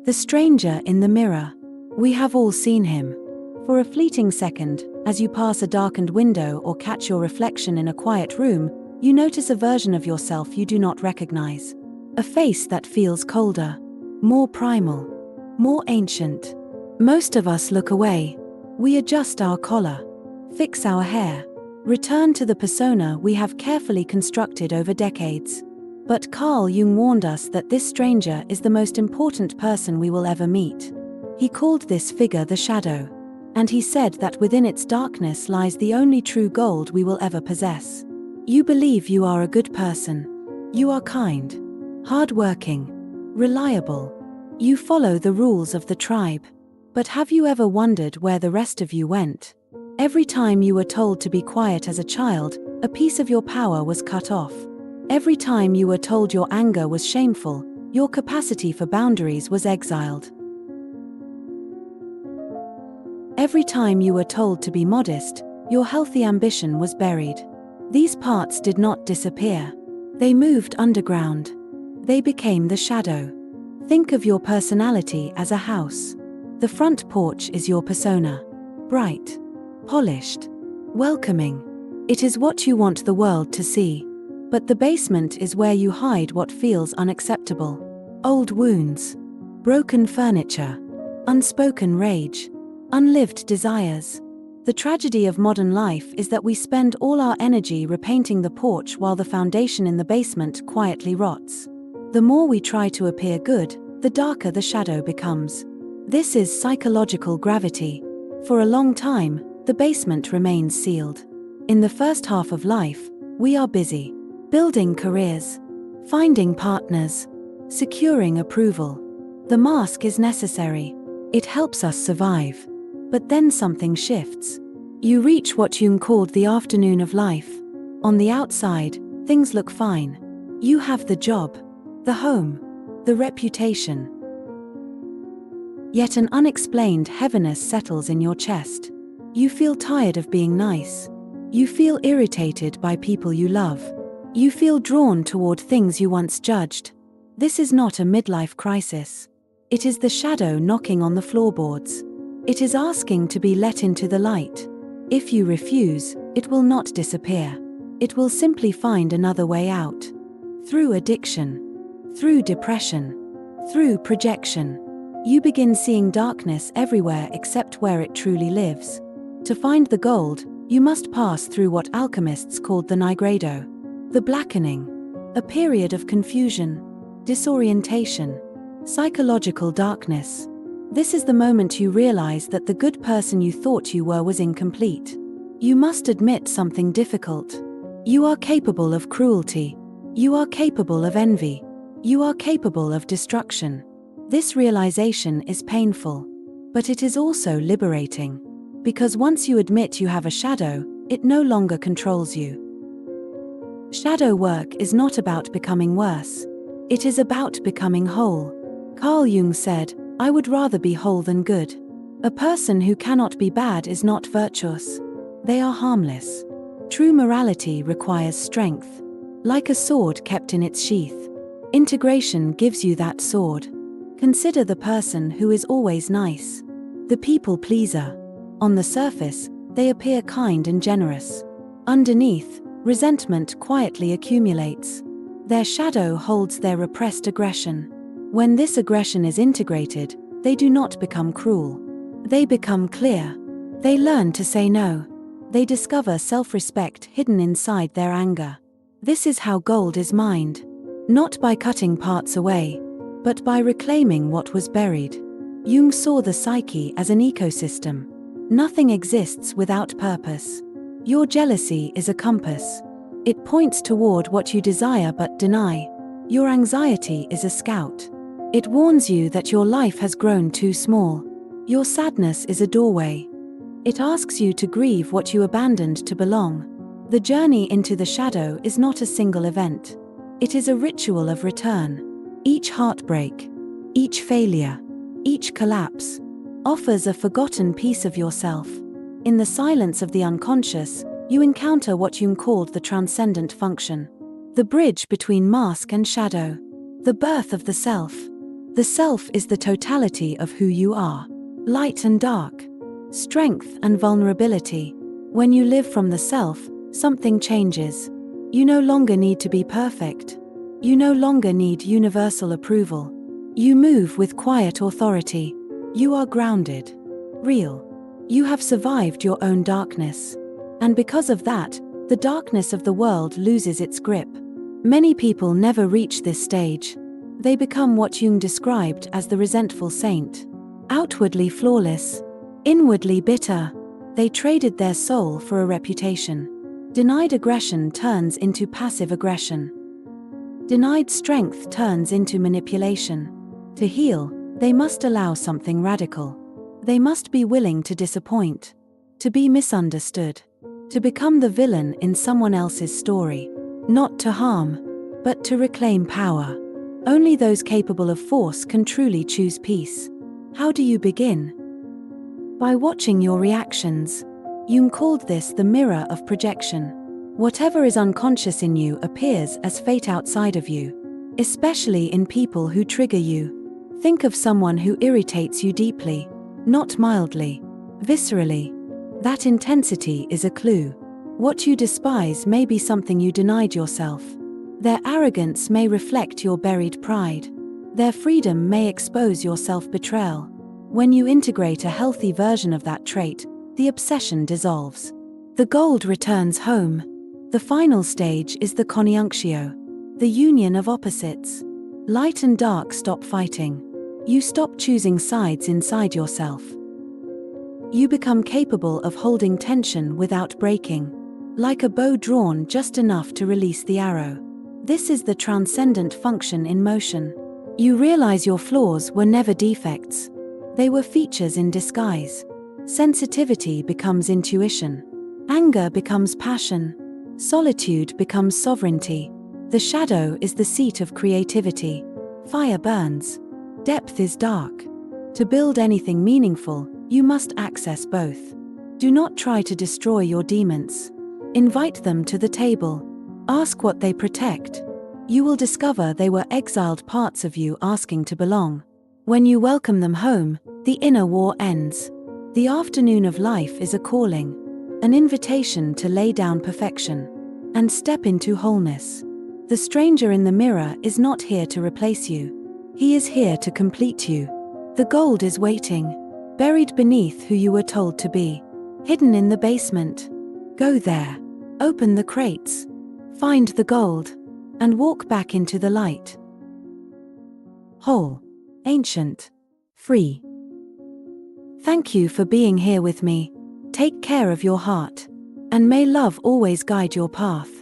The stranger in the mirror. We have all seen him. For a fleeting second, as you pass a darkened window or catch your reflection in a quiet room, you notice a version of yourself you do not recognize. A face that feels colder, more primal, more ancient. Most of us look away. We adjust our collar, fix our hair, return to the persona we have carefully constructed over decades. But Carl Jung warned us that this stranger is the most important person we will ever meet. He called this figure the shadow, and he said that within its darkness lies the only true gold we will ever possess. You believe you are a good person. You are kind, hardworking, reliable. You follow the rules of the tribe. But have you ever wondered where the rest of you went? Every time you were told to be quiet as a child, a piece of your power was cut off. Every time you were told your anger was shameful, your capacity for boundaries was exiled. Every time you were told to be modest, your healthy ambition was buried. These parts did not disappear. They moved underground. They became the shadow. Think of your personality as a house. The front porch is your persona. Bright, polished, welcoming. It is what you want the world to see. But the basement is where you hide what feels unacceptable. Old wounds, broken furniture, unspoken rage, unlived desires. The tragedy of modern life is that we spend all our energy repainting the porch while the foundation in the basement quietly rots. The more we try to appear good, the darker the shadow becomes. This is psychological gravity. For a long time, the basement remains sealed. In the first half of life, we are busy building careers, finding partners, securing approval. The mask is necessary. It helps us survive. But then something shifts. You reach what Jung called the afternoon of life. On the outside, things look fine. You have the job, the home, the reputation. Yet an unexplained heaviness settles in your chest. You feel tired of being nice. You feel irritated by people you love. You feel drawn toward things you once judged. This is not a midlife crisis. It is the shadow knocking on the floorboards. It is asking to be let into the light. If you refuse, it will not disappear. It will simply find another way out. Through addiction, through depression, through projection. You begin seeing darkness everywhere except where it truly lives. To find the gold, you must pass through what alchemists called the nigredo, the blackening, a period of confusion, disorientation, psychological darkness. This is the moment you realize that the good person you thought you were was incomplete. You must admit something difficult. You are capable of cruelty. You are capable of envy. You are capable of destruction. This realization is painful, but it is also liberating. Because once you admit you have a shadow, it no longer controls you. Shadow work is not about becoming worse. It is about becoming whole. Carl Jung said, "I would rather be whole than good." A person who cannot be bad is not virtuous. They are harmless. True morality requires strength. Like a sword kept in its sheath. Integration gives you that sword. Consider the person who is always nice. The people pleaser. On the surface, they appear kind and generous. Underneath, resentment quietly accumulates. Their shadow holds their repressed aggression. When this aggression is integrated, they do not become cruel. They become clear. They learn to say no. They discover self-respect hidden inside their anger. This is how gold is mined. Not by cutting parts away, but by reclaiming what was buried. Jung saw the psyche as an ecosystem. Nothing exists without purpose. Your jealousy is a compass. It points toward what you desire but deny. Your anxiety is a scout. It warns you that your life has grown too small. Your sadness is a doorway. It asks you to grieve what you abandoned to belong. The journey into the shadow is not a single event. It is a ritual of return. Each heartbreak, each failure, each collapse offers a forgotten piece of yourself. In the silence of the unconscious, you encounter what Jung called the transcendent function. The bridge between mask and shadow. The birth of the self. The self is the totality of who you are. Light and dark. Strength and vulnerability. When you live from the self, something changes. You no longer need to be perfect. You no longer need universal approval. You move with quiet authority. You are grounded. Real. You have survived your own darkness. And because of that, the darkness of the world loses its grip. Many people never reach this stage. They become what Jung described as the resentful saint. Outwardly flawless, inwardly bitter. They traded their soul for a reputation. Denied aggression turns into passive aggression. Denied strength turns into manipulation. To heal, they must allow something radical. They must be willing to disappoint, to be misunderstood, to become the villain in someone else's story. Not to harm, but to reclaim power. Only those capable of force can truly choose peace. How do you begin? By watching your reactions. Jung called this the mirror of projection. Whatever is unconscious in you appears as fate outside of you, especially in people who trigger you. Think of someone who irritates you deeply, not mildly, viscerally. That intensity is a clue. What you despise may be something you denied yourself. Their arrogance may reflect your buried pride. Their freedom may expose your self-betrayal. When you integrate a healthy version of that trait, the obsession dissolves. The gold returns home. The final stage is the conjunctio, the union of opposites. Light and dark stop fighting. You stop choosing sides inside yourself. You become capable of holding tension without breaking, like a bow drawn just enough to release the arrow. This is the transcendent function in motion. You realize your flaws were never defects. They were features in disguise. Sensitivity becomes intuition. Anger becomes passion. Solitude becomes sovereignty. The shadow is the seat of creativity. Fire burns. Depth is dark. To build anything meaningful, you must access both. Do not try to destroy your demons. Invite them to the table. Ask what they protect. You will discover they were exiled parts of you asking to belong. When you welcome them home, the inner war ends. The afternoon of life is a calling, an invitation to lay down perfection and step into wholeness. The stranger in the mirror is not here to replace you. He is here to complete you. The gold is waiting, buried beneath who you were told to be, hidden in the basement. Go there. Open the crates. Find the gold. And walk back into the light. Whole, ancient, free. Thank you for being here with me. Take care of your heart. And may love always guide your path.